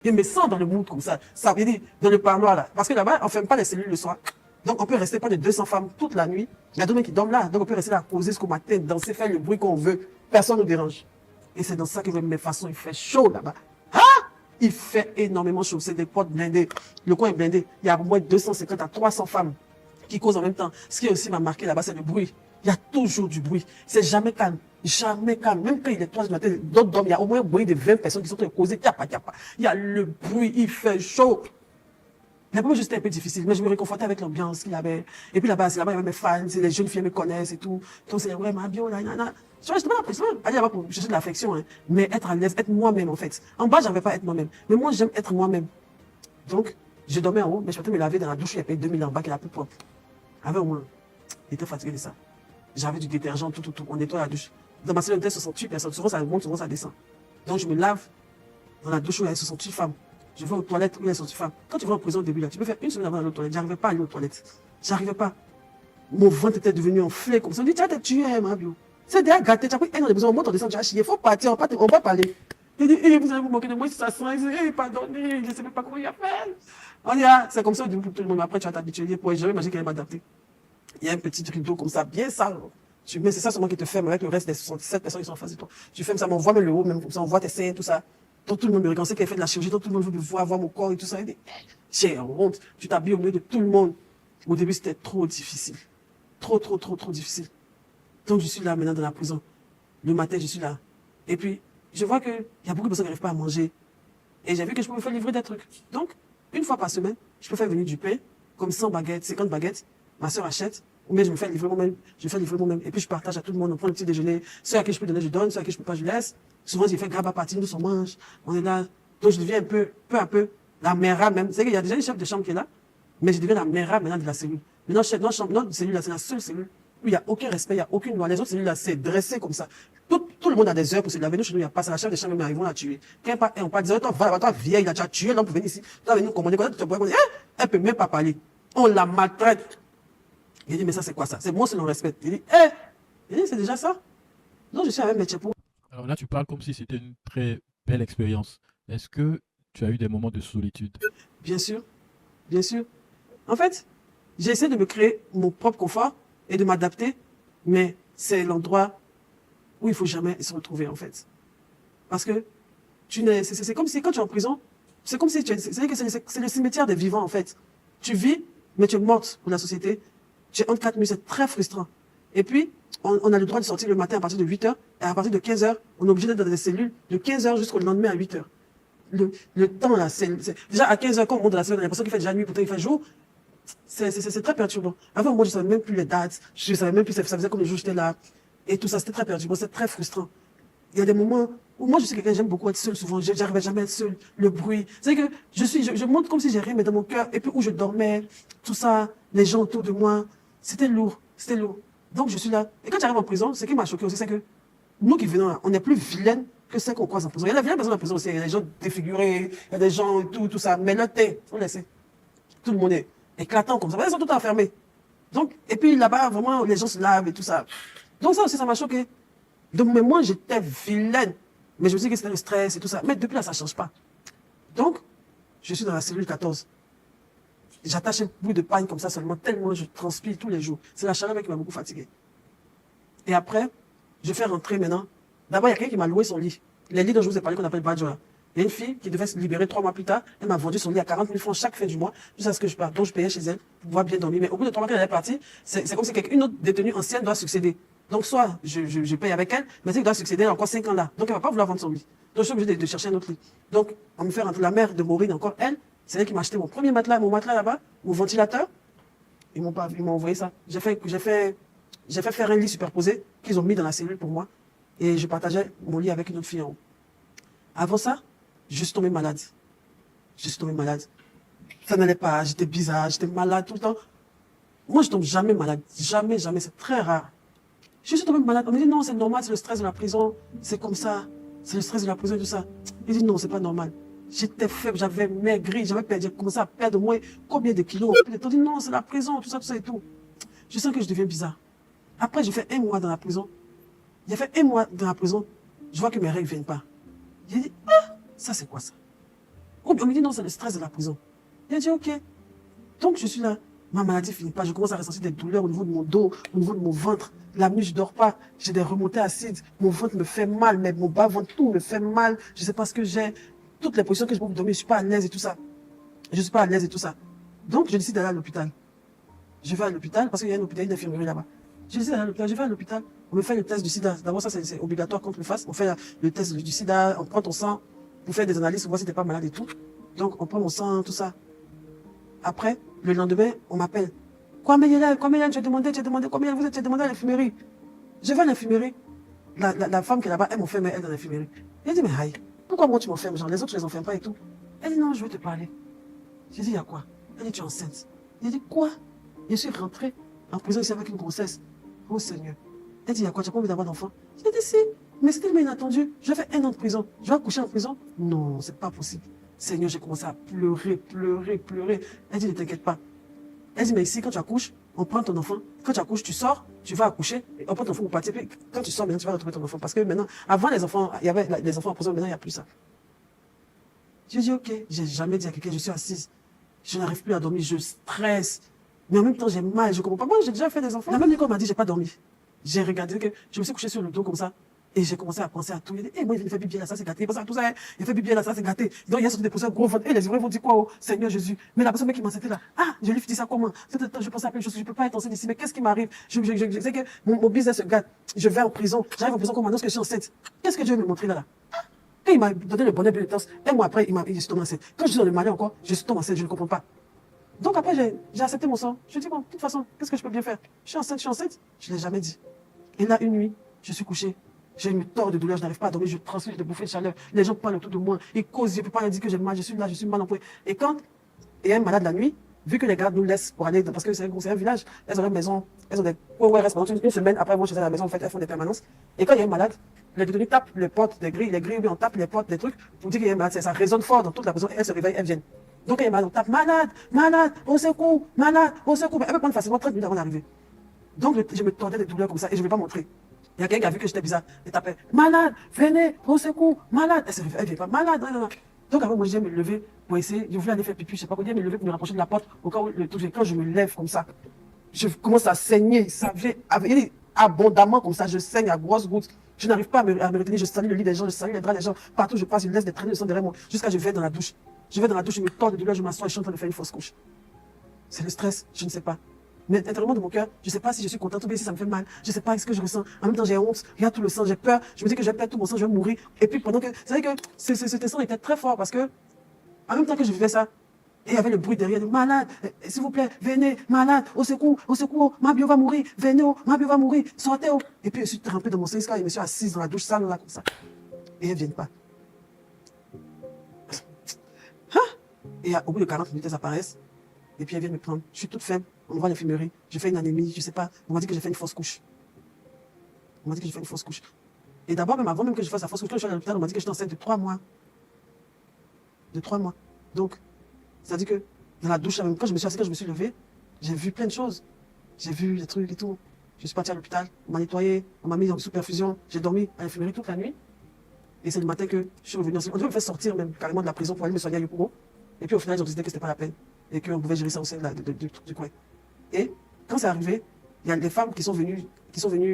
Il me sent dans le mood comme ça. Ça veut dire, dans le parloir là. Parce que là-bas, on ne ferme pas les cellules le soir. Donc, on peut rester pas de 200 femmes toute la nuit. Il y a d'autres qui dorment là. Donc, on peut rester là, poser jusqu'au matin, danser, faire le bruit qu'on veut. Personne ne nous dérange. Et c'est dans ça que, de mes façons, il fait chaud là-bas. Ah! Il fait énormément chaud. C'est des portes blindées. Le coin est blindé. Il y a au moins 250 à 300 femmes qui causent en même temps. Ce qui aussi m'a marqué là-bas, c'est le bruit. Il y a toujours du bruit. C'est jamais calme. Jamais calme. Même quand il est 3 du matin, d'autres dorment. Il y a au moins un bruit de 20 personnes qui sont en train de causer. Il y a le bruit. Il fait chaud. La première, c'était un peu difficile, mais je me réconfortais avec l'ambiance qu'il y avait. Et puis là-bas, c'est là-bas, il y avait mes fans, les jeunes filles me connaissent et tout. Donc, c'est vraiment bien, là, là. Tu vois, je ne pas aller là-bas pour chercher de l'affection, hein, mais être à l'aise, être moi-même, en fait. En bas, j'arrivais pas à être moi-même. Mais moi, j'aime être moi-même. Donc, je dormais en haut, mais je partais me laver dans la douche, il y avait 2000 en bas, qui est la plus propre. Avec au moins, j'étais fatigué de ça. J'avais du détergent, tout. On nettoie la douche. Dans ma salle, on était 68 personnes. Souvent, ça monte, souvent, ça descend. Donc, je me lave dans la douche où il y avait 68 femmes. Je vais aux toilettes où il y a 68 femmes. Quand tu vas en prison au début, là, tu peux faire une semaine avant d'aller aux toilettes. J'arrivais pas à aller aux toilettes. J'arrivais pas. Mon ventre était devenu enflé comme ça. On dit, tu vas te tuer, ma bio. C'est déjà gâté. Tu as pris un an de besoin, on monte, on descend, tu as chier. Il faut partir, on va parler. Il dit, vous allez vous moquer de moi si ça sent. Pardonnez, je ne sais même pas comment il a fait. On dit, ah, c'est comme ça au début pour tout le monde. Après, tu vas t'habituer. Pour jamais imaginer qu'elle va m'adapter. Il y a un petit rideau comme ça, bien sale. Mais c'est ça seulement qui te ferme avec le reste des 67 personnes qui sont en face de toi. Tu fermes ça, mais on voit même le haut, même comme ça, on voit tes seins, tout ça. Donc tout le monde me regarde, c'est qu'elle fait de la chirurgie, donc tout le monde veut me voir mon corps et tout ça. J'ai honte, tu t'habilles au milieu de tout le monde. Au début, c'était trop difficile. Trop difficile. Donc je suis là maintenant dans la prison. Le matin, je suis là. Et puis, je vois qu'il y a beaucoup de personnes qui n'arrivent pas à manger. Et j'ai vu que je pouvais faire livrer des trucs. Donc, une fois par semaine, je peux faire venir du pain, comme 100 baguettes, 50 baguettes. Ma soeur achète, ou bien je me fais livrer moi-même. Je fais livrer moi-même. Et puis je partage à tout le monde. On prend le petit déjeuner. Ceux à qui je peux donner, je donne. Ceux à qui je peux pas, je laisse. Souvent, j'ai fait grave à partir, nous on mange. On est là. Donc, je deviens un peu à peu, la mère même. C'est qu'il y a déjà une chef de chambre qui est là, mais je deviens la mère maintenant de la cellule. Maintenant, notre cellule là, c'est la seule cellule où il n'y a aucun respect, il n'y a aucune loi. Les autres cellules là, c'est dressé comme ça. Tout le monde a des heures pour se laver. Nous, chez nous, il n'y a pas ça. La chef de chambre, même, ils vont la tuer. Quand on va dire, toi, va, toi, vieille, là, tu as tué l'homme pour venir ici. Tu vas venir nous commander. Quand tu pourrais dire, elle peut même pas parler. On la maltraite. Il dit, mais ça, c'est quoi ça? C'est moi, c'est le respect. Il dit, c'est déjà ça. Donc, je suis avec mes tchépos. Alors là, tu parles comme si c'était une très belle expérience. Est-ce que tu as eu des moments de solitude? Bien sûr, bien sûr. En fait, j'ai essayé de me créer mon propre confort et de m'adapter, mais c'est l'endroit où il faut jamais se retrouver, en fait. Parce que c'est comme si quand tu es en prison, c'est comme si c'est le cimetière des vivants, en fait. Tu vis, mais tu es morte pour la société. Tu es entre 4 murs, c'est très frustrant. Et puis, on a le droit de sortir le matin à partir de 8 heures, et à partir de 15 heures, on est obligé d'être dans des cellules de 15 heures jusqu'au lendemain à 8 heures. Le temps, là, déjà à 15 heures, quand on monte dans la semaine, on a l'impression qu'il fait déjà nuit, pourtant il fait jour. C'est très perturbant. Avant, moi, je savais même plus les dates, je savais même plus, ça faisait comme le jour où j'étais là. Et tout ça, c'était très perturbant, c'est très frustrant. Il y a des moments où moi, je suis quelqu'un, j'aime beaucoup être seul souvent, j'arrivais jamais à être seul, le bruit. C'est que je monte comme si j'ai rien, mais dans mon cœur, et puis où je dormais, tout ça, les gens autour de moi, c'était lourd, c'était lourd. Donc, je suis là. Et quand j'arrive en prison, ce qui m'a choqué aussi, c'est que nous qui venons là, on est plus vilaines que ceux qu'on croise en prison. Il y a des vilaines personnes en prison aussi, il y a des gens défigurés, il y a des gens, tout ça. Mais là, on laisse. Tout le monde est éclatant comme ça. Ils sont tout enfermés. Donc, et puis là-bas, vraiment, les gens se lavent et tout ça. Donc ça aussi, ça m'a choqué. Donc, mais moi, j'étais vilaine. Mais je me suis dit que c'était le stress et tout ça. Mais depuis là, ça ne change pas. Donc, je suis dans la cellule 14. J'attache un bout de paille comme ça seulement, tellement je transpire tous les jours. C'est la chaleur qui m'a beaucoup fatigué. Et après, je fais rentrer maintenant. D'abord, il y a quelqu'un qui m'a loué son lit. Les lits dont je vous ai parlé qu'on appelle Badjoa. Il y a une fille qui devait se libérer 3 mois plus tard. Elle m'a vendu son lit à 40 000 francs chaque fin du mois, jusqu'à ce que je parte. Donc, je payais chez elle pour pouvoir bien dormir. Mais au bout de 3 mois qu'elle est partie, c'est comme si une autre détenue ancienne doit succéder. Donc, soit je paye avec elle, mais elle doit succéder encore 5 ans là. Donc, elle ne va pas vouloir vendre son lit. Donc, je suis obligé de chercher un autre lit. Donc, on me fait rentrer la mère de Maureen, encore elle. C'est elle qui m'a acheté mon premier matelas, mon matelas là-bas, mon ventilateur. Ils m'ont envoyé ça. J'ai fait faire un lit superposé qu'ils ont mis dans la cellule pour moi. Et je partageais mon lit avec une autre fille en haut. Avant ça, je suis tombé malade. Je suis tombé malade. Ça n'allait pas, j'étais bizarre, j'étais malade tout le temps. Moi, je tombe jamais malade. Jamais, jamais. C'est très rare. Je suis tombé malade. On me dit non, c'est normal, c'est le stress de la prison. C'est comme ça. C'est le stress de la prison et tout ça. Il dit non, c'est pas normal. J'étais faible, j'avais maigri, j'ai commencé à perdre au moins combien de kilos. On dit non, c'est la prison, tout ça et tout. Je sens que je deviens bizarre. Après, j'ai fait 1 mois dans la prison. J'ai fait 1 mois dans la prison. Je vois que mes règles ne viennent pas. J'ai dit, ah, ça c'est quoi ça? On me dit non, c'est le stress de la prison. Il a dit ok. Donc je suis là. Ma maladie finit pas. Je commence à ressentir des douleurs au niveau de mon dos, au niveau de mon ventre. La nuit, je dors pas. J'ai des remontées acides. Mon ventre me fait mal, mais mon bas-ventre, tout me fait mal. Je sais pas ce que j'ai. Toutes les positions que je peux vous donner, je suis pas à l'aise et tout ça. Je suis pas à l'aise et tout ça. Donc, je décide d'aller à l'hôpital. Je vais à l'hôpital parce qu'il y a un hôpital, une infirmerie là-bas. Je décide d'aller à l'hôpital. Je vais à l'hôpital. On me fait le test du sida. D'abord, ça, c'est obligatoire qu'on te le fasse. On fait le test du sida. On prend ton sang pour faire des analyses, pour voir si t'es pas malade et tout. Donc, on prend mon sang, tout ça. Après, le lendemain, on m'appelle. Quoi, Mélène, tu as demandé combien vous êtes, tu as demandé à l'infirmerie. Je vais à l'infirmerie. La femme qui est là-bas, elle m'enferme, elle, dans l'infirmerie. Elle dit, mais aïe, pourquoi moi tu m'enfermes, genre, les autres, je les enferme pas et tout. Elle dit, non, je veux te parler. J'ai dit, il y a quoi? Elle dit, tu es enceinte. J'ai dit, quoi? Je suis rentrée en prison ici avec une grossesse. Oh Seigneur. Elle dit, il y a quoi? Tu n'as pas envie d'avoir d'enfant? J'ai dit, si, mais c'était tellement inattendu. Je vais faire 1 an de prison. Je vais accoucher en prison? Non, c'est pas possible. Seigneur, j'ai commencé à pleurer. Elle dit, ne t'inquiète pas. Elle dit, mais ici, quand tu accouches, on prend ton enfant. Quand tu accouches, tu sors, tu vas accoucher, et on prend ton enfant pour partir. Puis quand tu sors, maintenant, tu vas retrouver ton enfant. Parce que maintenant, avant les enfants, il y avait les enfants en prison, maintenant, il n'y a plus ça. J'ai dit, ok, j'ai jamais dit à quelqu'un, je suis assise. Je n'arrive plus à dormir, je stresse. Mais en même temps, j'ai mal, je comprends pas. Moi, j'ai déjà fait des enfants. La même nuit qu'on m'a dit, j'ai pas dormi. J'ai regardé, que je me suis couché sur le dos comme ça. Et j'ai commencé à penser à tout. Il a dit, moi, il fait bibi là, ça c'est gâté. Il pense à tout ça, il fait bibi là, ça c'est gâté. Donc, il y a sorti des poussières gros ventre. Et les ouvriers vont dire quoi, oh, Seigneur Jésus. Mais la personne qui m'a là, ah, je lui dis ça comment? Je pense à plein de choses, je peux pas être enceinte ici. Mais qu'est-ce qui m'arrive? Je sais que mon business se gâte. Je vais en prison. J'arrive en prison qu'on m'annonce que je suis enceinte. Qu'est-ce que Dieu veut me montrer là? Et il m'a donné le bonheur de l'intense. Un mois après, je suis tombé enceinte. Quand je suis dans le malheur encore, je suis tombé enceinte, je ne comprends pas. Donc après, j'ai accepté mon sang. Je dis, bon, de toute façon, qu'est-ce que je peux bien faire? Je suis enceinte. Je ne l'ai jamais dit. Et là, une nuit, je suis couché. J'ai une tort de douleur, je n'arrive pas à dormir, je transfère de bouffées de chaleur. Les gens parlent autour de moi, ils causent, je ne peux pas leur dire que j'ai mal, je suis là, je suis mal employé. Et quand il y a un malade la nuit, vu que les gardes nous laissent pour aller, parce que c'est un village, elles ont une maison, elles ont des restent pendant une semaine, après moi je suis à la maison, en fait, elles font des permanences. Et quand il y a un malade, les détenus tapent les portes, les grilles, on tape les portes, les trucs, pour dire qu'il y a un malade, ça résonne fort dans toute la prison, elles se réveillent, elles viennent. Donc quand il y a un malade, on tape malade, au secours, malade, au secours. Elle peut prendre facilement 30 minutes avant d'arriver. Donc je me tordais des douleurs comme ça et je ne vais pas montrer. Il y a quelqu'un qui a vu que j'étais bizarre. Elle tapait, malade, venez, au secours, malade. Elle ne vient pas, malade. Non. Donc après, moi, je viens me lever pour essayer. Je voulais aller faire pipi, je ne sais pas quoi. Je viens me lever pour me rapprocher de la porte. Au cas où le truc, quand je me lève comme ça, je commence à saigner. Ça vient abondamment comme ça. Je saigne à grosses gouttes. Je n'arrive pas à me retenir. Je salis le lit des gens, je salis les draps des gens. Partout où je passe, je laisse des traînées de sang derrière moi. Jusqu'à ce que je vais dans la douche. Je vais dans la douche, je me tords de douleur, je m'assois et je suis en train de faire une fausse couche. C'est le stress, je ne sais pas. Mais intérieurement de mon cœur, je ne sais pas si je suis contente ou bien si ça me fait mal. Je ne sais pas ce que je ressens. En même temps, j'ai honte, regarde tout le sang, j'ai peur. Je me dis que je vais perdre tout mon sang, je vais mourir. Et puis pendant que... C'est vrai que ce sang était très fort parce que, en même temps que je vivais ça, et il y avait le bruit derrière, malade, s'il vous plaît, venez, malade, au secours, ma bio va mourir, venez, ma bio va mourir, sortez. Et puis je suis trempée dans mon sang, et je me suis assise dans la douche sale, là, comme ça. Et elles ne viennent pas. Et au bout de 40 minutes, elles apparaissent. Et puis elles viennent me prendre. Je suis toute faible. On me voit à l'infirmerie. Je fais une anémie, je ne sais pas. On m'a dit que j'ai fait une fausse couche. Et d'abord, même avant même que je fasse la fausse couche, quand je suis à l'hôpital, on m'a dit que j'étais enceinte de 3 mois. Donc, c'est-à-dire que dans la douche, même quand je me suis assise, quand je me suis levée, j'ai vu plein de choses. J'ai vu des trucs et tout. Je suis partie à l'hôpital, on m'a nettoyé, on m'a mis en sous-perfusion. J'ai dormi à l'infirmerie toute la nuit. Et c'est le matin que je suis revenu. On devait me faire sortir même carrément de la prison pour aller me soigner à Yopougo. Et puis au final, ils ont décidé que c'était pas la peine. Et qu'on pouvait gérer ça au sein du coin. Et quand c'est arrivé, il y a des femmes qui sont venues,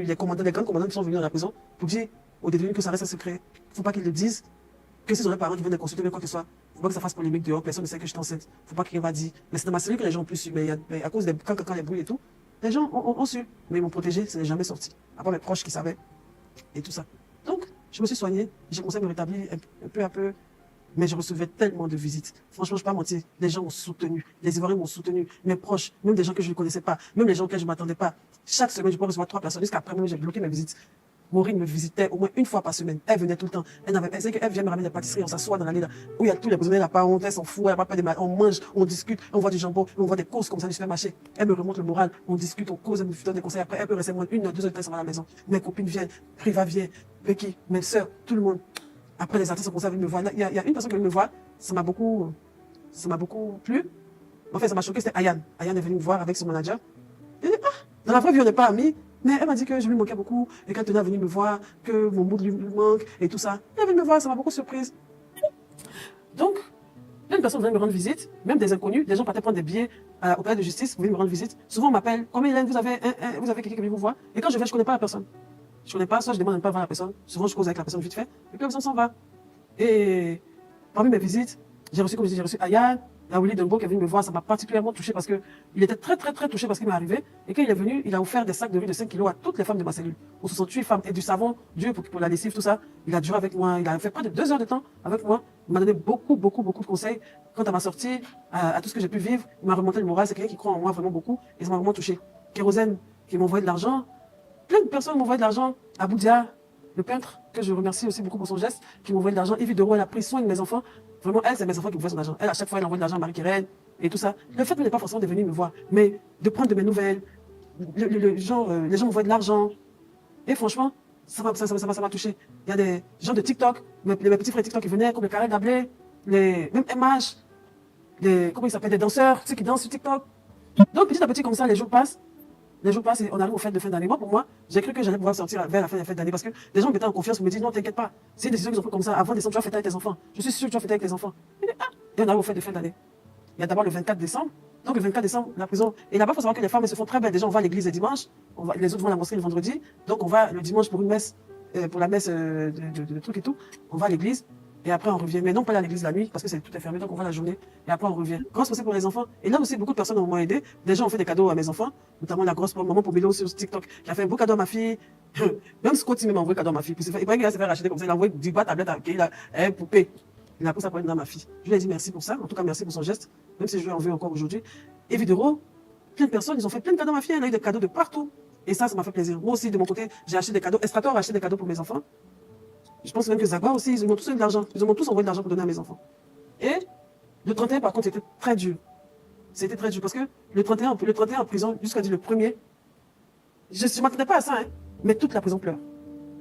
les grands commandants qui sont venus dans la prison pour dire aux détenus que ça reste un secret. Il ne faut pas qu'ils le disent, que si leurs parents qui viennent les consulter, mais quoi que ce soit, il ne faut pas que ça fasse polémique dehors, personne ne sait que je suis enceinte. Il ne faut pas qu'il va dire. Mais c'est dans ma cellule que les gens ont pu su. Mais à cause des quand les bruits et tout, les gens ont su. Mais ils m'ont protégé, ça n'est jamais sorti. À part mes proches qui savaient. Et tout ça. Donc, je me suis soignée, j'ai commencé à me rétablir un peu à peu. Mais je recevais tellement de visites. Franchement, je ne vais pas mentir. Les gens m'ont soutenu. Les Ivoiriens m'ont soutenu. Mes proches, même des gens que je ne connaissais pas, même les gens auxquels je ne m'attendais pas. Chaque semaine, je pouvais recevoir 3 personnes. Jusqu'après, moi, j'ai bloqué mes visites. Maureen me visitait au moins une fois par semaine. Elle venait tout le temps. Elle sait qu'elle vient me ramener des pâtisseries. On s'assoit dans l'allée là, où il y a tous les prisonniers, elle n'a pas honte, elle s'en fout, elle n'a pas de mal. On mange, on discute, on voit du jambon, on voit des causes comme ça du supermarché. Elle me remonte le moral, on discute, on cause, elle me donne des conseils. Après, elle peut rester moins 1 heure, 2 heures de temps à la maison. Mes copines viennent, Priva vient, Becky, mes soeurs, tout le monde. Après, les artistes ont commencé à venir me voir. Il y a une personne qui vient me voir, ça m'a beaucoup plu. En fait, ça m'a choqué, c'était Ayane. Ayane est venue me voir avec son manager. Elle dit, dans la vraie vie, on n'est pas amis, mais elle m'a dit que je lui manquais beaucoup et qu'elle tenait à venir me voir, que mon mood lui manque et tout ça. Elle est venue me voir, ça m'a beaucoup surprise. Donc, personnes venaient me rendre visite, même des inconnus, des gens partaient prendre des billets au palais de justice, venaient me rendre visite. Souvent, on m'appelle, combien Hélène, vous avez quelqu'un qui vient vous voir? Et quand je vais, je connais pas la personne. Je connais pas, soit je demande à ne pas voir la personne. Souvent, je cause avec la personne vite fait, et puis la personne s'en va. Et parmi mes visites, j'ai reçu, comme je dis, j'ai reçu Ayane, la Willy Dunbo qui est venu me voir, ça m'a particulièrement touché parce que il était très touché parce qu'il m'est arrivé. Et quand il est venu, il a offert des sacs de riz de 5 kilos à toutes les femmes de ma cellule. Pour 68 femmes et du savon, Dieu pour la lessive, tout ça. Il a duré avec moi, il a fait près de 2 heures de temps avec moi. Il m'a donné beaucoup de conseils quant à ma sortie, à tout ce que j'ai pu vivre. Il m'a remonté le moral, c'est quelqu'un qui croit en moi vraiment beaucoup et ça m'a vraiment touché. Kérosène qui m'a envoyé de l'argent. Plein de personnes m'ont envoyé de l'argent. Aboudia, le peintre, que je remercie aussi beaucoup pour son geste, qui m'a envoyé de l'argent. Yves Dero, elle a pris soin de mes enfants. Vraiment, elle, c'est mes enfants qui me font son argent. Elle, à chaque fois, elle envoie de l'argent à Marie-Kérène et tout ça. Le fait n'est pas forcément de venir me voir, mais de prendre de mes nouvelles. Les gens m'envoient de l'argent. Et franchement, ça m'a touché. Il y a des gens de TikTok, mes petits frères TikTok qui venaient, comme les Carré Gablé, même MH, comment ils s'appellent, des danseurs, ceux qui dansent sur TikTok. Donc, petit à petit, comme ça, les jours passent. Les jours passent et on arrive aux fêtes de fin d'année. Moi, pour moi, j'ai cru que j'allais pouvoir sortir vers la fin des fêtes d'année parce que les gens me mettaient en confiance, me disent non, t'inquiète pas. C'est une décision qu'ils ont prise comme ça. Avant décembre, tu vas fêter avec tes enfants. Je suis sûr que tu vas fêter avec tes enfants. Et on arrive aux fêtes de fin d'année. Il y a d'abord le 24 décembre. Donc, le 24 décembre, la prison. Et là-bas, il faut savoir que les femmes, elles se font très belles. Déjà, on va à l'église le dimanche. Les autres vont à la mosquée le vendredi. Donc, on va le dimanche pour une messe, pour la messe de trucs et tout. On va à l'église. Et après, on revient. Mais non, pas à l'église la nuit, parce que tout est fermé. Donc, on va la journée. Et après, on revient. Grosse pensée pour les enfants. Et là aussi, beaucoup de personnes m'ont aidé. Des gens ont fait des cadeaux à mes enfants. Notamment la grosse maman Pomelo sur TikTok, qui a fait un beau cadeau à ma fille. Même Scotty m'a envoyé cadeau à ma fille. Il paraît qu'il s'est fait racheter comme ça. Il a envoyé 10 boîtes, tablette, une poupée. Il a pris ça pour à ma fille. Je lui ai dit merci pour ça. En tout cas, merci pour son geste. Même si je lui en veux encore aujourd'hui. Et Videro, plein de personnes, ils ont fait plein de cadeaux à ma fille. Elle a eu des cadeaux de partout. Et ça m'a fait plaisir. Moi aussi, de mon côté, j'ai acheté des cadeaux. Estrator a acheté des cadeaux pour mes enfants. Je pense même que Zagua aussi, ils m'ont tous donné de l'argent. Ils m'ont tous envoyé de l'argent pour donner à mes enfants. Et le 31, par contre, c'était très dur. C'était très dur parce que le 31 en prison, jusqu'à dire le premier, je ne m'attendais pas à ça, hein, mais toute la prison pleure.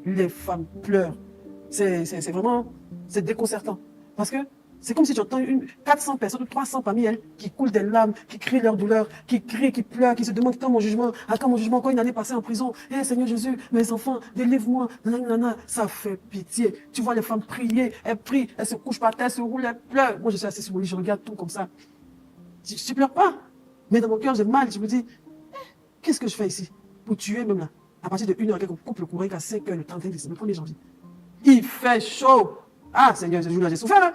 Les femmes pleurent. C'est vraiment, c'est déconcertant. Parce que c'est comme si tu entends 400 personnes ou 300 parmi elles qui coulent des larmes, qui crient leur douleur, qui crient, qui pleurent, qui se demandent quand mon jugement, quand une année passée en prison. Eh Seigneur Jésus, mes enfants, délivre-moi. Nanana, ça fait pitié. Tu vois les femmes prier, elles prient, elles se couchent par terre, elles se roulent, elles pleurent. Moi je suis assis sur mon lit, je regarde tout comme ça. Je pleure pas. Mais dans mon cœur, j'ai mal. Je me dis, qu'est-ce que je fais ici? Pour tuer même là. À partir de 1h, on coupe le courrier à 5h, le 31 décembre, le 1er janvier. Il fait chaud. Ah Seigneur Jésus, là j'ai souffert là.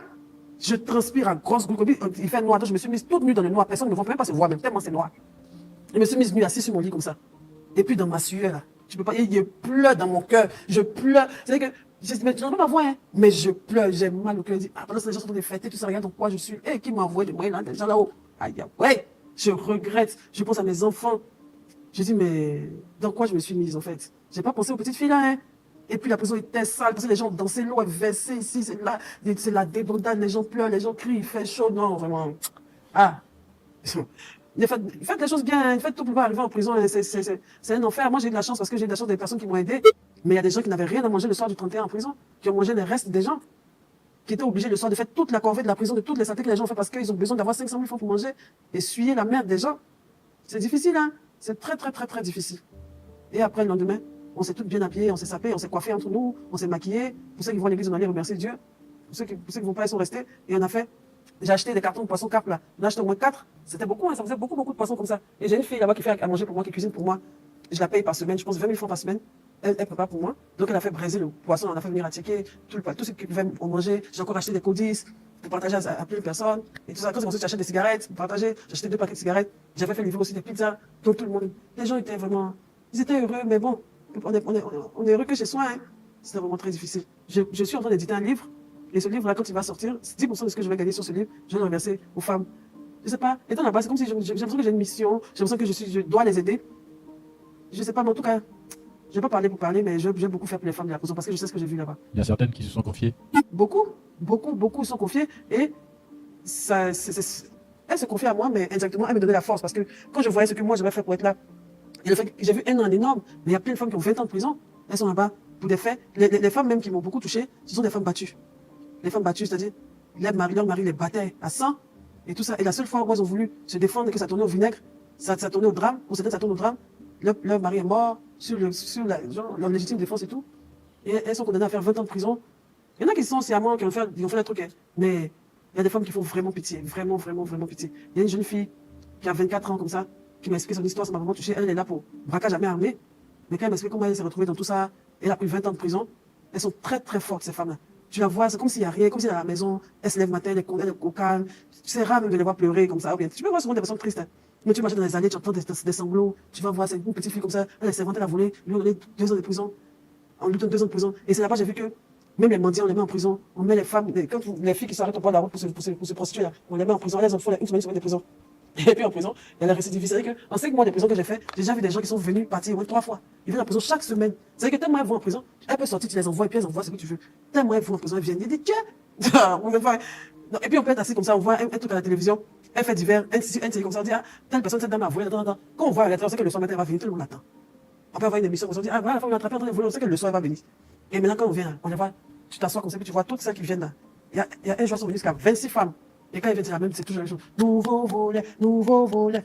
Je transpire à grosse goutte. Il fait noir. Donc je me suis mise toute nue dans le noir. Personne ne me voit même pas se voir, même tellement c'est noir. Je me suis mise nue, assise sur mon lit comme ça. Et puis dans ma sueur, là, je peux pas, il pleure dans mon cœur. Je pleure. C'est-à-dire que, tu n'entends pas ma voix, hein, mais je pleure, j'ai mal au cœur. Je dis, ah, pendant que les gens sont des fêtes, tu sais, regarde dans quoi je suis. Et qui m'a envoyé des moyens là, des gens là-haut. Aïe, ouais. Je regrette. Je pense à mes enfants. Je dis, mais dans quoi je me suis mise en fait? J'ai pas pensé aux petites filles là, hein. Et puis la prison était sale, parce que les gens dansaient l'eau, versaient ici, c'est la débandade, les gens pleurent, les gens crient, il fait chaud, non, vraiment. Ah. Faites les choses bien, faites tout pour pas arriver en prison, c'est un enfer. Moi j'ai eu de la chance parce que j'ai eu de la chance des personnes qui m'ont aidé, mais il y a des gens qui n'avaient rien à manger le soir du 31 en prison, qui ont mangé les restes des gens, qui étaient obligés le soir de faire toute la corvée de la prison, de toutes les saletés que les gens ont fait parce qu'ils ont besoin d'avoir 500 000 francs pour manger, essuyer la merde des gens. C'est difficile, hein. C'est très difficile. Et après le lendemain, on s'est toutes bien habillées, on s'est sapées, on s'est coiffées entre nous, on s'est maquillées. Pour ceux qui vont à l'église, on allait remercier Dieu. Pour ceux qui vont pas, ils sont restés. Et on a fait, j'ai acheté des cartons de poissons carpe là. On a acheté au moins 4. C'était beaucoup, hein, ça faisait beaucoup de poissons comme ça. Et j'ai une fille là-bas qui fait à manger pour moi, qui cuisine pour moi. Je la paye par semaine, je pense 20 000 francs par semaine. Elle prépare pour moi. Donc elle a fait braiser le poisson, on a fait venir à checker tout ce qu'ils pouvaient manger. J'ai encore acheté des codis pour partager à plein de personnes. Et tout ça. Quand j'ai acheté des cigarettes pour partager, j'ai acheté 2 paquets de cigarettes. J'avais fait livrer aussi des pizzas. Donc tout le monde, les gens étaient vraiment, ils étaient heureux, mais bon. On est heureux que chez soi, hein. C'était vraiment très difficile. Je suis en train d'éditer un livre, et ce livre-là, quand il va sortir, 10% de ce que je vais gagner sur ce livre, je vais le reverser aux femmes. Je sais pas, étant là-bas, c'est comme si j'ai l'impression que j'ai une mission, j'ai l'impression que je dois les aider. Je sais pas, mais en tout cas, je vais pas parler pour parler, mais je vais beaucoup faire pour les femmes de la prison, parce que je sais ce que j'ai vu là-bas. Il y a certaines qui se sont confiées. Beaucoup sont confiées, et ça, elles se confient à moi, mais exactement, elles me donnaient la force, parce que quand je voyais ce que moi j'avais fait pour être là, et le fait que j'ai vu un an énorme, mais il y a plein de femmes qui ont 20 ans de prison. Elles sont là-bas pour des faits. Les femmes même qui m'ont beaucoup touché, ce sont des femmes battues. Les femmes battues, c'est-à-dire, leur mari les battait à 100 et tout ça. Et la seule fois où elles ont voulu se défendre et que ça tournait au vinaigre, ça tournait au drame, pour certaines ça tourne au drame, leur mari est mort sur leur légitime défense et tout. Et elles sont condamnées à faire 20 ans de prison. Il y en a qui sont sciemment, qui ont fait le truc, hein. Mais Il y a des femmes qui font vraiment pitié, vraiment, vraiment, vraiment pitié. Il y a une jeune fille qui a 24 ans comme ça, qui m'a expliqué son histoire, ça m'a vraiment touché. Elle est là pour braquage à main armée. Mais quand elle m'explique comment elle s'est retrouvée dans tout ça, elle a pris 20 ans de prison. Elles sont très, très fortes, ces femmes-là. Tu la vois, c'est comme s'il n'y a rien, comme si elle est à la maison, elle se lève le matin, elle est au calme. C'est rare même de les voir pleurer comme ça. Ou bien, tu peux voir souvent des personnes tristes. Hein. Mais tu marches dans les allées, tu entends des sanglots, tu vas voir, c'est une petite fille comme ça, elle est servante, elle a volé, lui on donné 2 ans de prison. On lui donne 2 ans de prison. Et c'est là-bas, j'ai vu que même les mendiants, on les met en prison. On met les femmes, quand les filles qui s'arrêtent au bord de la route pour se prostituer, là, on les met en prison. Elles en font une semaine de prison. Et puis en prison, il y a la récidive. C'est-à-dire qu'en 5 mois de prison que j'ai fait, j'ai déjà vu des gens qui sont venus partir au moins 3 fois. Ils viennent en prison chaque semaine. C'est-à-dire que tellement elles vont en prison, elles peuvent sortir, tu les envoies et puis elles envoient ce que tu veux. Tellement elles vont en prison, elles viennent, ils disent tiens, on veut faire. Et puis on peut être assis comme ça, on voit un truc à la télévision, un fait divers, un série comme ça, on dit ah, telle personne, cette dame a volé, attends. Quand on voit à la télé, on sait que le soir matin elle va venir, tout le monde l'attend. On peut avoir une émission, on dit ah voilà, la femme l'a attrapée en train de voler, on sait que le soir elle va venir. Et maintenant quand on vient, on les voit, tu t'assois comme ça, puis tu vois toutes celles qui viennent là. Il y a un jour, ils sont venus jusqu'à 26 femmes. Et quand ils viennent, c'est la même, c'est toujours la même chose. Nouveau volet.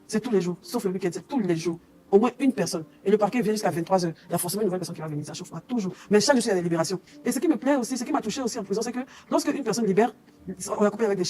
C'est tous les jours, sauf le week-end, c'est tous les jours. Au moins une personne. Et le parquet vient jusqu'à 23 heures. Il y a forcément une nouvelle personne qui va venir. Ça chauffe pas toujours. Mais chaque jour, il y a des libérations. Et ce qui me plaît aussi, ce qui m'a touché aussi en prison, c'est que lorsque une personne libère, on l'accompagne avec des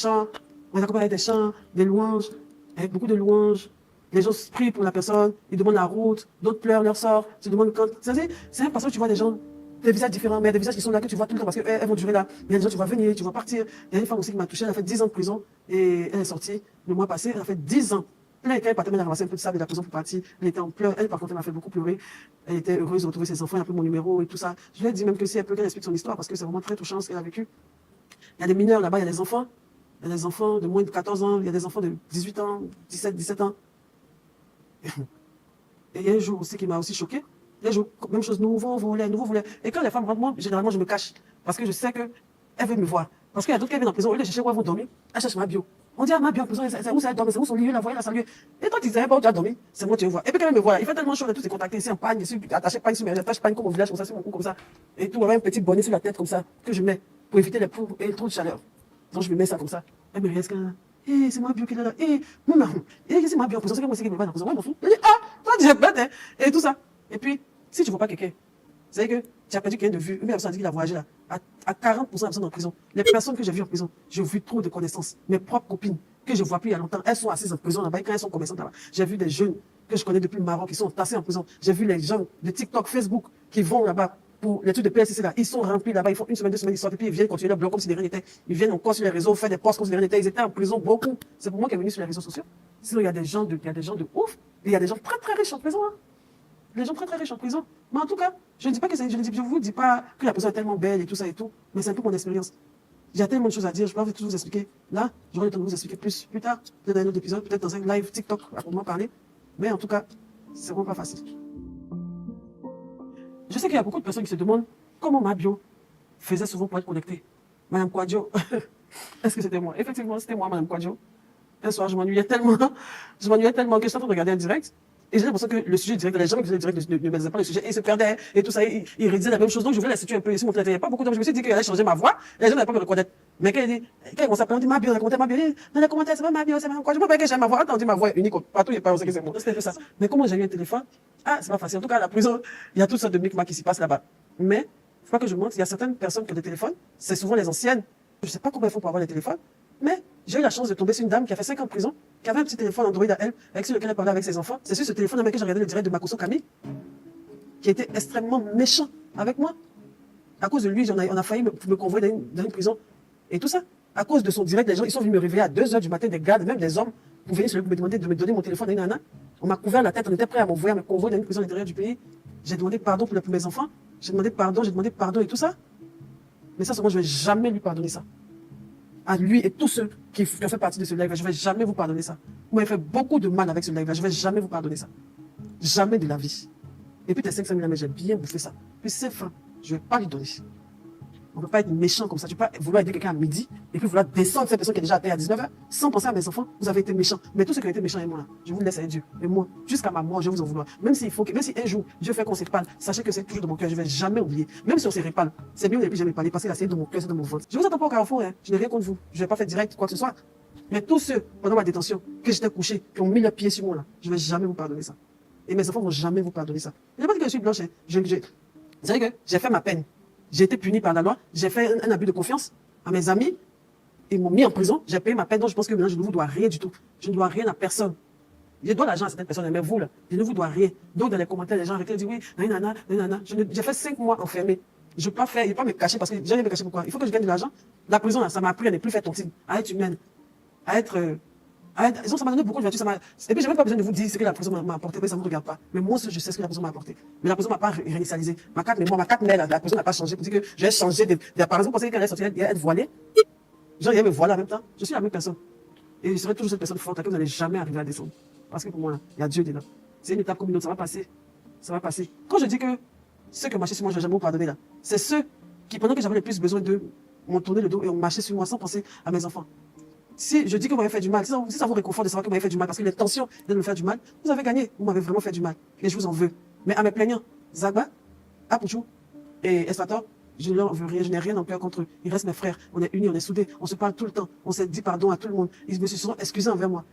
chants, des louanges, avec beaucoup de louanges. Les gens prient pour la personne, ils demandent la route, d'autres pleurent leur sort, se demandent quand. C'est un passage où tu vois des gens, des visages différents, mais des visages qui sont là que tu vois tout le temps parce qu'elles vont durer là. Il y a des gens, tu vas venir, tu vas partir. Il y a une femme aussi qui m'a touché, elle a fait 10 ans de prison et elle est sortie le mois passé, elle a fait 10 ans. Là, quand elle partait, elle a ramassé un peu de sable de la prison pour partir. Elle était en pleurs. Elle, par contre, elle m'a fait beaucoup pleurer. Elle était heureuse de retrouver ses enfants. Elle a pris mon numéro et tout ça. Je lui ai dit même que si elle peut qu'elle explique son histoire parce que c'est vraiment très touchant ce qu'elle a vécu. Il y a des mineurs là-bas, il y a des enfants. Il y a des enfants de moins de 14 ans. Il y a des enfants de 18 ans, 17 ans. Et il y a un jour aussi qui m'a aussi choqué. Les jours, même chose, nouveau volet. Et quand les femmes rentrent, moi, généralement, je me cache. Parce que je sais qu'elles veulent me voir. Parce qu'il y a d'autres qui viennent en prison, au lieu de chercher où elles vont dormir, elles cherchent ma bio. On dit, ah, ma bio en prison, c'est où ça dormir, c'est où son lieu, la voyez, la saluer. Et toi, tu disais, bon, tu as dormi, c'est moi, tu veux voir. Et puis quand elle me voit, il fait tellement chaud, de tous ces contactés ici en pagne, ici, attaché pagne sur mes attache pagne comme au village, comme ça, sur mon cou, comme ça. Et tout, avec un petit bonnet sur la tête, comme ça, que je mets, pour éviter les poux et trop de chaleur. Donc je me mets ça comme ça. Elle me regarde, c'est ma bio qui est là. Maman, c'est ma bio en prison, c'est que moi, c'est qui me va en prison. Ouais, m'en fous. Je dis, ah, toi, tu es bête, hein. Et tout ça. Et puis, si tu vois pas quelqu'un, c'est-à-dire que tu as perdu quelqu'un de vue, une personne a dit qu'il a voyagé là, à 40% de personnes en prison. Les personnes que j'ai vues en prison, j'ai vu trop de connaissances. Mes propres copines, que je vois plus il y a longtemps, elles sont assises en prison là-bas, et quand elles sont commerçantes là-bas. J'ai vu des jeunes que je connais depuis le Maroc qui sont tassés en prison. J'ai vu les gens de TikTok, Facebook, qui vont là-bas pour les trucs de PSCC là. Ils sont remplis là-bas, ils font 1 semaine, 2 semaines, ils sortent, et puis ils viennent continuer leur blog comme si de rien n'était. Ils viennent encore sur les réseaux, faire des posts comme si de rien n'était. Ils étaient en prison beaucoup. C'est pour moi qui est venu sur les réseaux sociaux. Sinon, il y a des gens de ouf, et il y a des gens très très riches en prison, hein. Les gens très très riches en prison. Mais en tout cas, je ne dis pas que je vous dis pas que la prison est tellement belle et tout ça et tout, mais c'est un peu mon expérience. J'ai tellement de choses à dire, je peux pas tout vous expliquer. Là, j'aurai le temps de vous expliquer plus tard, peut-être dans un autre épisode, peut-être dans un live TikTok, à pour m'en parler. Mais en tout cas, c'est vraiment pas facile. Je sais qu'il y a beaucoup de personnes qui se demandent comment ma bio faisait souvent pour être connectée. Madame Quadio, est-ce que c'était moi? Effectivement, c'était moi, Madame Quadio. Un soir, je m'ennuyais tellement que je suis en train de regarder un direct. Et j'ai l'impression que le sujet direct, les gens qui faisaient le direct ne me disaient pas le sujet, et ils se perdaient, et tout ça, ils rédisaient la même chose. Donc je voulais la situer un peu ici, mon téléphone. Il n'y a pas beaucoup de temps. Je me suis dit qu'elle allait changer ma voix, et les gens n'allaient pas me reconnaître. Mais quand on s'appelle, on dit ma bio, dans les commentaires, c'est pas ma bio, c'est ma bio. Je me rappelle que j'ai ma voix. Attends, on dit ma voix est unique, partout, il n'y a pas, on sait que c'est moi. C'était ça. Mais comment j'ai eu un téléphone? Ah, c'est pas facile. En tout cas, à la prison, il y a toutes sortes de micmacs qui s'y passent là-bas. Mais, faut pas que je montre, il y a certaines personnes qui ont des téléphones, c'est souvent les anciennes. Je sais pas comment il faut pour avoir des téléphones, mais j'ai eu la chance de tomber sur une dame qui a fait 5 ans de prison, qui avait un petit téléphone Android à elle, avec lequel elle parlait avec ses enfants. C'est sur ce téléphone avec lequel j'ai regardé le direct de Makoso Camille, qui était extrêmement méchant avec moi. À cause de lui, on a failli me convoyer dans une prison. Et tout ça, à cause de son direct, les gens, ils sont venus me réveiller à 2 heures du matin, des gardes, même des hommes, pour venir me demander de me donner mon téléphone à une nana. On m'a couvert la tête, on était prêt à m'envoyer, à me convoyer dans une prison à l'intérieur du pays. J'ai demandé pardon pour mes enfants. J'ai demandé pardon et tout ça. Mais ça, moi, je vais jamais lui pardonner ça. À lui et tous ceux qui ont fait partie de ce live, je ne vais jamais vous pardonner ça. Vous m'avez fait beaucoup de mal avec ce live-là, je ne vais jamais vous pardonner ça. Jamais de la vie. Et puis tes 500 000 mais j'ai bien bouffé ça. Puis c'est fin, je ne vais pas lui donner. On ne peut pas être méchant comme ça. Tu ne peux pas vouloir aider quelqu'un à midi et puis vouloir descendre cette personne qui est déjà atteinte à 19h sans penser à mes enfants. Vous avez été méchant. Mais tous ceux qui ont été méchants et moi, là, je vous laisse avec Dieu. Et moi, jusqu'à ma mort, je vais vous en vouloir. Même si un jour, Dieu fait qu'on s'épale, sachez que c'est toujours de mon cœur. Je ne vais jamais oublier. Même si on se répale, c'est bien, on n'est plus jamais parlé parce que là, c'est de mon cœur, c'est de mon ventre. Je vous attends pas au carrefour, hein. Je n'ai rien contre vous. Je ne vais pas faire direct, quoi que ce soit. Mais tous ceux, pendant ma détention, que j'étais couché, qui ont mis leurs pieds sur moi, là, je ne vais jamais vous pardonner ça. Et mes enfants ne vont jamais vous pardonner ça. Je ne pas dire que je suis blanche, hein. C'est vrai que j'ai fait ma peine. J'ai été puni par la loi, j'ai fait un abus de confiance à mes amis, ils m'ont mis en prison, j'ai payé ma peine, donc je pense que maintenant, je ne vous dois rien du tout. Je ne dois rien à personne. Je dois l'argent à certaines personnes, mais vous, là, je ne vous dois rien. Donc, dans les commentaires, les gens réclament, disent, oui, nanana, nanana. J'ai fait 5 mois enfermé. Je ne peux pas faire, je ne peux pas me cacher parce que j'ai me cacher pourquoi. Il faut que je gagne de l'argent. La prison, là, ça m'a appris à ne plus faire tontine, à être humaine, à être, disons, ça m'a donné beaucoup de vertu. Et puis, j'ai même pas besoin de vous dire ce que la prison m'a apporté, parce que ça ne vous regarde pas. Mais moi, je sais ce que la prison m'a apporté. Mais la prison m'a pas réinitialisé. Ma carte mère, la prison n'a pas changé. Pour dire que j'ai changé par exemple, pensez qu'elle est sortie, elle est voilée. Genre, il y a me voiler en même temps. Je suis la même personne. Et je serai toujours cette personne forte à laquelle vous n'allez jamais arriver à descendre. Parce que pour moi, il y a Dieu dedans. C'est une étape comme une autre, ça va passer. Ça va passer. Quand je dis que ceux qui ont marché sur moi, je ne vais jamais vous pardonner là, c'est ceux qui, pendant que j'avais le plus besoin d'eux, m'ont tourné le dos et ont marché sur moi sans penser à mes enfants. Si je dis que vous m'avez fait du mal, si ça vous réconforte de savoir que vous m'avez fait du mal, parce que l'intention de me faire du mal, vous avez gagné. Vous m'avez vraiment fait du mal. Et je vous en veux. Mais à mes plaignants, Zagba, Apouchou et Espator, je n'en veux rien, je n'ai rien en cœur contre eux. Ils restent mes frères. On est unis, on est soudés. On se parle tout le temps. On s'est dit pardon à tout le monde. Ils se sont excusés envers moi.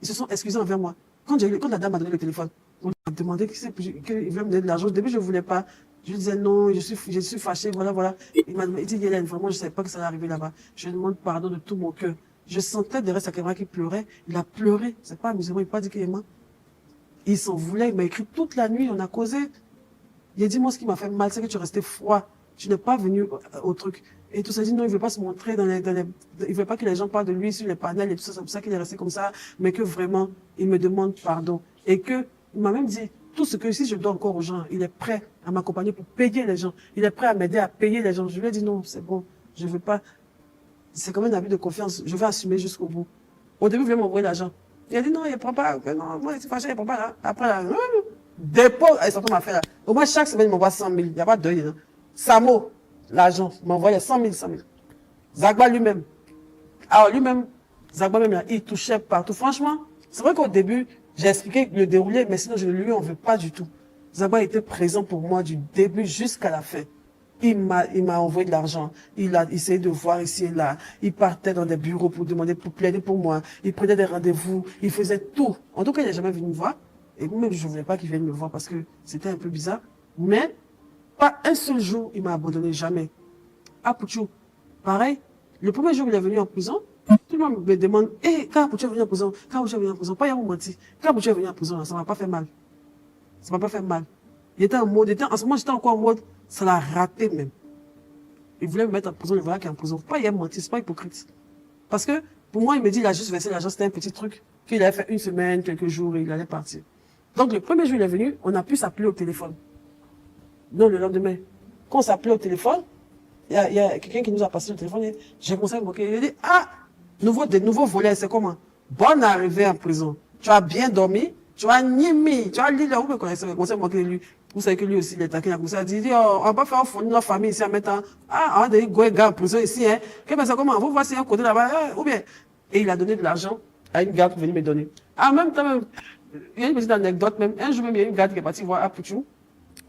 Ils se sont excusés envers moi. Quand la dame m'a donné le téléphone, on m'a demandé qu'il voulait me donner de l'argent. Au début, je ne voulais pas. Je lui disais non, je suis fâché, voilà. Il m'a dit, Hélène, vraiment, je ne savais pas que ça allait arriver là-bas. Je demande pardon de tout mon cœur. Je sentais derrière sa caméra qu'il pleurait. Il a pleuré. C'est pas amusement, il n'a pas dit qu'il est mort. Il s'en voulait, il m'a écrit toute la nuit, on a causé. Il a dit, moi, ce qui m'a fait mal, c'est que tu restais froid. Tu n'es pas venu au truc. Et tout ça, il dit non, il ne veut pas se montrer il ne veut pas que les gens parlent de lui sur les panels et tout ça, c'est pour ça qu'il est resté comme ça, mais que vraiment, il me demande pardon. Et que, il m'a même dit, tout ce que si je dois encore aux gens, il est prêt à m'accompagner pour payer les gens. Il est prêt à m'aider à payer les gens. Je lui ai dit non, c'est bon, je ne veux pas. C'est quand même un abus de confiance. Je vais assumer jusqu'au bout. Au début, il voulait m'envoyer l'argent. Il a dit non, il ne prend pas. Non, moi, c'est fâché, il ne prend pas là. Après, là, dépôt, ils sont comme à faire là. Au moins, chaque semaine, il m'envoie 100 000. Il n'y a pas de deuil. Samo, l'argent, m'envoyait 100 000. Zagba lui-même. Alors lui-même, Zagba même là, il touchait partout. Franchement, c'est vrai qu'au début, j'ai expliqué le déroulé, mais sinon je ne lui en veux pas du tout. Zagba était présent pour moi du début jusqu'à la fin. Il m'a envoyé de l'argent. Il a essayé de voir ici et là. Il partait dans des bureaux pour demander, pour plaider pour moi. Il prenait des rendez-vous. Il faisait tout. En tout cas, il n'est jamais venu me voir. Et moi-même, je ne voulais pas qu'il vienne me voir parce que c'était un peu bizarre. Mais, pas un seul jour, il m'a abandonné, jamais. Apouchou, pareil, le premier jour où il est venu en prison, tout le monde me demande, quand Apouchou est venu en prison, pas y a vous menti. Quand Apouchou est venu en prison, ça m'a pas fait mal. Ça m'a pas fait mal. Il était en mode, en ce moment, j'étais encore en mode, ça l'a raté même. Il voulait me mettre en prison, il voulait qu'il est en prison. Pas y a menti, c'est pas hypocrite. Parce que, pour moi, il me dit, il a juste versé l'argent, c'était un petit truc, qu'il avait fait une semaine, quelques jours, et il allait partir. Donc, le premier jour où il est venu, on a pu s'appeler au téléphone. Non, le lendemain. Quand on s'appelait au téléphone, il y a quelqu'un qui nous a passé le téléphone, et j'ai commencé à me moquer. Il a dit, des nouveaux volets, c'est comment? Bonne arrivée en prison. Tu as bien dormi, tu as niemi, tu as lu là, vous me connaissez, j'ai commencé à me moquer de lui. Vous savez que lui aussi, il est taquin, il a commencé à dire, on va pas faire un fond de notre famille ici en mettant, on va donner un gars en prison ici, hein. C'est comment? Vous voici un côté là-bas, ou bien. Et il a donné de l'argent à une garde pour venir me donner. En même temps, même, il y a une petite anecdote même. Un jour même, il y a une garde qui est partie voir Apouchou.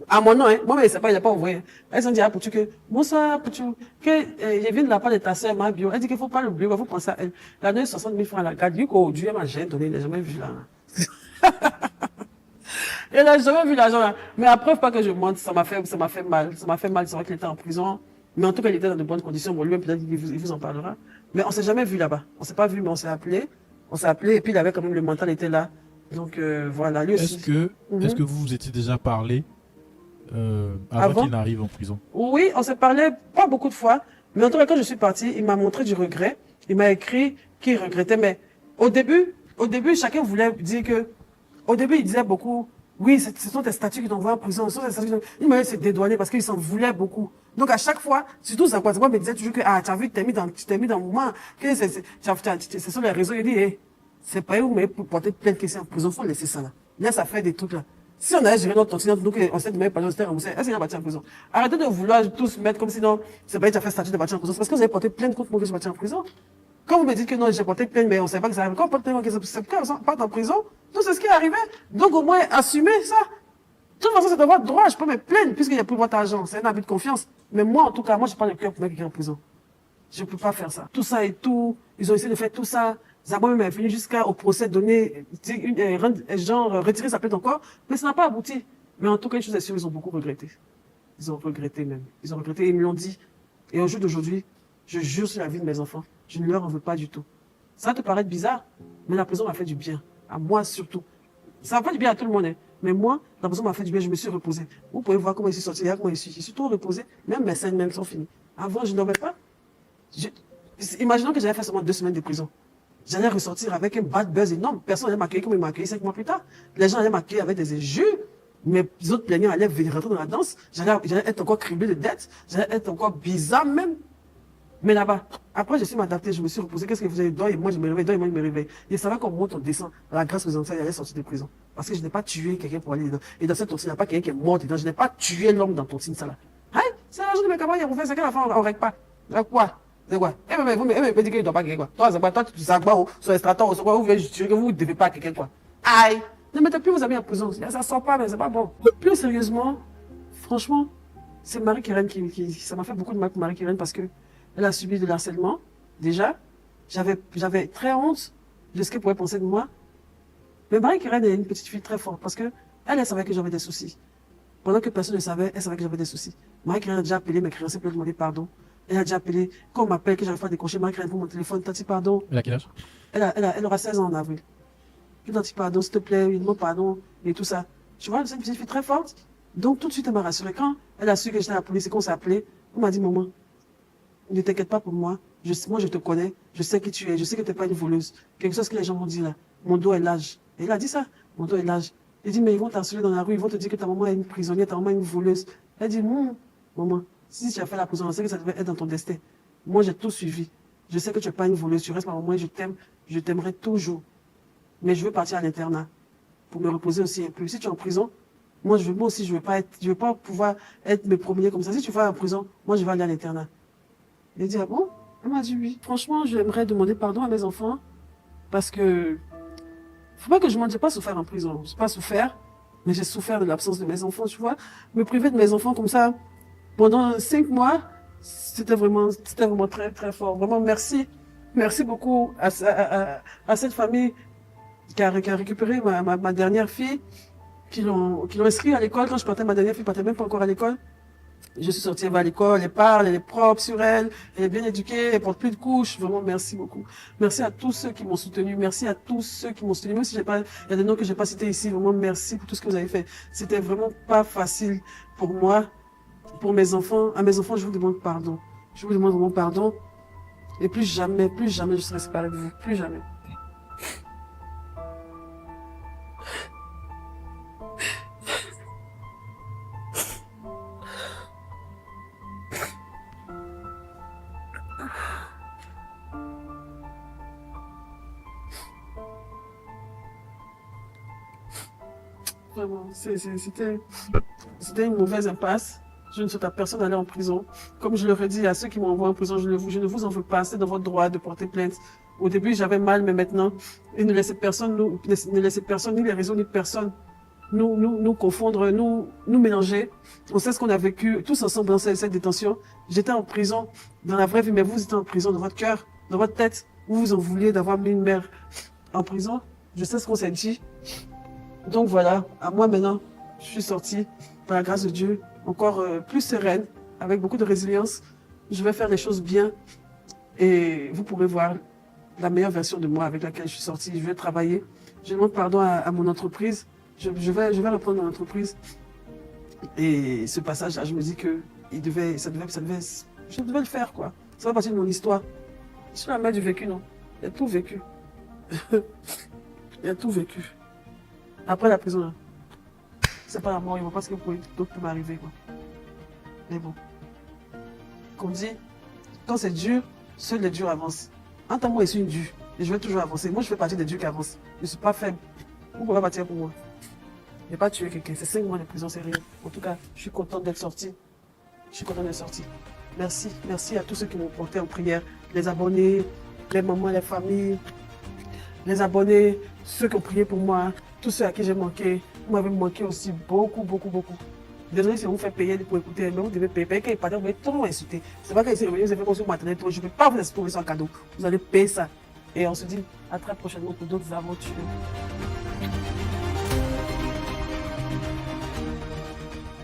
À mon nom, hein. Moi, mais c'est pas, il n'a pas envoyé. Elle s'est dit à Apouchou que, bonsoir, Apouchou, que, je viens de la part de ta sœur, ma bio. Elle dit qu'il faut pas l'oublier, il faut penser à elle. Elle a donné 60 000 francs à la garde. Lui, qu'aujourd'hui, elle m'a jamais donné, il n'a jamais vu là. Elle n'a jamais vu l'argent là. Mais à preuve pas que je monte, ça m'a fait mal. Ça m'a fait mal. C'est vrai qu'il était en prison. Mais en tout cas, il était dans de bonnes conditions. Bon, lui-même, peut-être qu'il vous en parlera. Mais on s'est jamais vu là-bas. On s'est pas vu, mais on s'est appelé. Et puis il avait quand même le mental était là. Donc, voilà. Lui aussi. Est-ce que vous vous étiez déjà parlé, avant qu'il n'arrive en prison? Oui, on s'est parlé pas beaucoup de fois. Mais en tout cas, quand je suis partie, il m'a montré du regret. Il m'a écrit qu'il regrettait. Mais au début, chacun voulait dire que, au début, il disait beaucoup, oui, ce sont tes statuts qui t'envoient en prison. Il m'a se dédouaner parce qu'il s'en voulait beaucoup. Donc, à chaque fois, surtout, ça me disait toujours que, tu as vu, tu t'es mis dans le moment, que ce sont les réseaux. Il dit, c'est pas où, mais pour porter plein de questions en prison, faut laisser ça là. Là, ça fait des trucs là. Si on avait géré notre continent, donc on s'est demandé par exemple, est-ce qu'il a bâti en prison? Arrêtez de vouloir tous mettre comme si non, c'est pas, tu as fait statut de bâti en prison. C'est parce que vous avez porté plein de comptes pour que je bâti en prison. Quand vous me dites que non, j'ai porté plainte, mais on ne sait pas que ça arrive. Quand on porte plainte, c'est pourquoi on part en prison. Donc, c'est ce qui est arrivé. Donc, au moins, assumer ça. De toute façon, c'est de votre droit. Je peux me plaindre puisqu'il n'y a plus votre argent. C'est un abus de confiance. Mais moi, en tout cas, moi, je n'ai pas le cœur pour mettre quelqu'un en prison. Je ne peux pas faire ça. Tout ça et tout, ils ont essayé de faire tout ça. Zagba même est venu jusqu'au procès, donner, genre, retirer sa plainte encore. Mais ça n'a pas abouti. Mais en tout cas, une chose est sûre, ils ont beaucoup regretté. Ils ont regretté même. Ils ont regretté, ils me l'ont dit. Et au jour d'aujourd'hui, je jure sur la vie de mes enfants, Je ne leur en veux pas du tout. Ça va te paraître bizarre, mais la prison m'a fait du bien. À moi surtout. Ça va pas du bien à tout le monde, hein. Mais moi, la prison m'a fait du bien, je me suis reposé. Vous pouvez voir comment je suis sorti, comment je suis tout reposé. Même mes scènes même sont finies. Avant, je n'avais pas. Imaginons que j'avais fait seulement 2 semaines de prison. J'allais ressortir avec un bad buzz énorme. Personne n'allait m'accueillir comme ils m'ont accueilli 5 mois plus tard. Les gens allaient m'accueillir avec des injures. Mes autres plaignants allaient venir rentrer dans la danse. J'allais être encore criblé de dettes. J'allais être encore bizarre même. Mais là-bas, après, je suis m'adapté, je me suis reposé. Qu'est-ce que vous avez dit? Moi, je me réveille, moi, je me réveille. Et ça va qu'on monte, on descend. La grâce aux enfants, il allait sortir de prison. Parce que je n'ai pas tué quelqu'un pour aller dedans. Et dans cette tontine, il n'y a pas quelqu'un qui est mort dedans. Je n'ai pas tué l'homme dans tontine, ça là. Hein? C'est l'argent de mes camarades, on fait ça, qu'à la fin, on ne règle pas. Là, quoi? C'est quoi? Mais vous me dites qu'il ne doit pas quelqu'un, quoi. Toi, c'est quoi? Toi, tu sais quoi? Sur l'extracteur, c'est quoi? Vous voulez tuer que vous ne devez pas quelqu'un, quoi. Aïe! Ne mettez plus vos amis en prison. Ça sort pas, mais c'est pas bon. Plus sérieusement, franchement, c'est Marie-Kérène ça m'a fait beaucoup de mal pour Marie-Kérène parce que elle a subi de l'harcèlement. Déjà, j'avais très honte de ce qu'elle pourrait penser de moi. Mais Marie-Kérène est une petite fille très forte parce que elle savait que j'avais des soucis. Pendant que personne ne savait, elle savait que j'avais des soucis. Marie-Kérène a déjà appelé mes créanciers pour lui demander pardon. Elle a déjà appelé, quand on m'appelle, que j'arrive pas à décrocher Marie-Kérène pour mon téléphone, Tati, pardon. Elle a quel âge? Elle aura 16 ans en avril. Tati, pardon, s'il te plaît, il demande pardon, et tout ça. Tu vois, c'est une petite fille très forte. Donc, tout de suite, elle m'a rassurée. Quand elle a su que j'étais à la police et qu'on s'est appelé, on m'a dit, maman, ne t'inquiète pas pour moi. Moi, je te connais. Je sais qui tu es. Je sais que tu n'es pas une voleuse. Quelque chose que les gens vont dire là. Mon dos est l'âge. Et il a dit ça. Mon dos est l'âge. Il dit, mais ils vont t'harceler dans la rue. Ils vont te dire que ta maman est une prisonnière, ta maman est une voleuse. Elle dit, maman, si tu as fait la prison, je sais que ça devait être dans ton destin. Moi, j'ai tout suivi. Je sais que tu n'es pas une voleuse. Tu restes ma maman et je t'aime. Je t'aimerai toujours. Mais je veux partir à l'internat. Pour me reposer aussi un peu. Si tu es en prison, moi aussi, je veux pas pouvoir me promener comme ça. Si tu vas en prison, moi, je vais aller à l'internat. Il a dit, ah bon? Elle m'a dit oui. Franchement, j'aimerais demander pardon à mes enfants parce que faut pas que je m'en dise pas souffert en prison. J'ai pas souffert, mais j'ai souffert de l'absence de mes enfants, tu vois. Me priver de mes enfants comme ça pendant 5 mois, c'était vraiment très, très fort. Vraiment, merci. Merci beaucoup à cette famille qui a récupéré ma dernière fille, qui l'ont inscrit à l'école. Quand je partais, ma dernière fille partait même pas encore à l'école. Je suis sortie, elle va à l'école, elle parle, elle est propre sur elle, elle est bien éduquée, elle porte plus de couches. Vraiment, merci beaucoup. Merci à tous ceux qui m'ont soutenu. Merci à tous ceux qui m'ont soutenu. Même si il y a des noms que j'ai pas cités ici. Vraiment, merci pour tout ce que vous avez fait. C'était vraiment pas facile pour moi, pour mes enfants. À mes enfants, je vous demande pardon. Je vous demande vraiment pardon. Et plus jamais je serai séparée de vous. Plus jamais. Vraiment, c'était une mauvaise impasse. Je ne souhaite à personne d'aller en prison. Comme je le redis à ceux qui m'envoient en prison, je ne vous en veux pas. C'est dans votre droit de porter plainte. Au début, j'avais mal, mais maintenant, et ne laissez personne, ni les réseaux, ni personne, nous confondre, nous mélanger. On sait ce qu'on a vécu tous ensemble dans cette détention. J'étais en prison dans la vraie vie, mais vous étiez en prison dans votre cœur, dans votre tête. Vous en vouliez d'avoir mis une mère en prison. Je sais ce qu'on s'est dit. Donc voilà, à moi maintenant, je suis sortie, par la grâce de Dieu, encore plus sereine, avec beaucoup de résilience. Je vais faire les choses bien et vous pourrez voir la meilleure version de moi avec laquelle je suis sortie. Je vais travailler. Je demande pardon à mon entreprise. Je vais reprendre mon entreprise. Et ce passage-là, je me dis que je devais le faire, quoi. Ça va partir de mon histoire. Je suis la mère du vécu, non? Il y a tout vécu. Il y a tout vécu. Après la prison, là, c'est pas la mort, ils vont pas ce que d'autres peut m'arriver, quoi. Mais bon. Comme dit, quand c'est dur, seuls les durs avancent. Entends-moi, je suis une dure. Et je vais toujours avancer. Moi, je fais partie des durs qui avancent. Je ne suis pas faible. Vous pouvez partir pour moi. Je n'ai pas tué quelqu'un. C'est 5 mois de prison, c'est rien. En tout cas, je suis contente d'être sortie. Je suis contente d'être sortie. Merci. Merci à tous ceux qui m'ont porté en prière. Les abonnés, les mamans, les familles, les abonnés, ceux qui ont prié pour moi, tous ceux à qui j'ai manqué. Vous m'avez manqué aussi beaucoup, beaucoup, beaucoup. Désolé si on vous fait payer pour écouter, mais vous devez payer. Payer quand il parle, vous allez trop insulter. C'est pas quand il s'est revenu, vous avez fait construire maternelle, je ne peux pas vous laisser trouver ça en cadeau. Vous allez payer ça. Et on se dit à très prochainement pour d'autres aventures.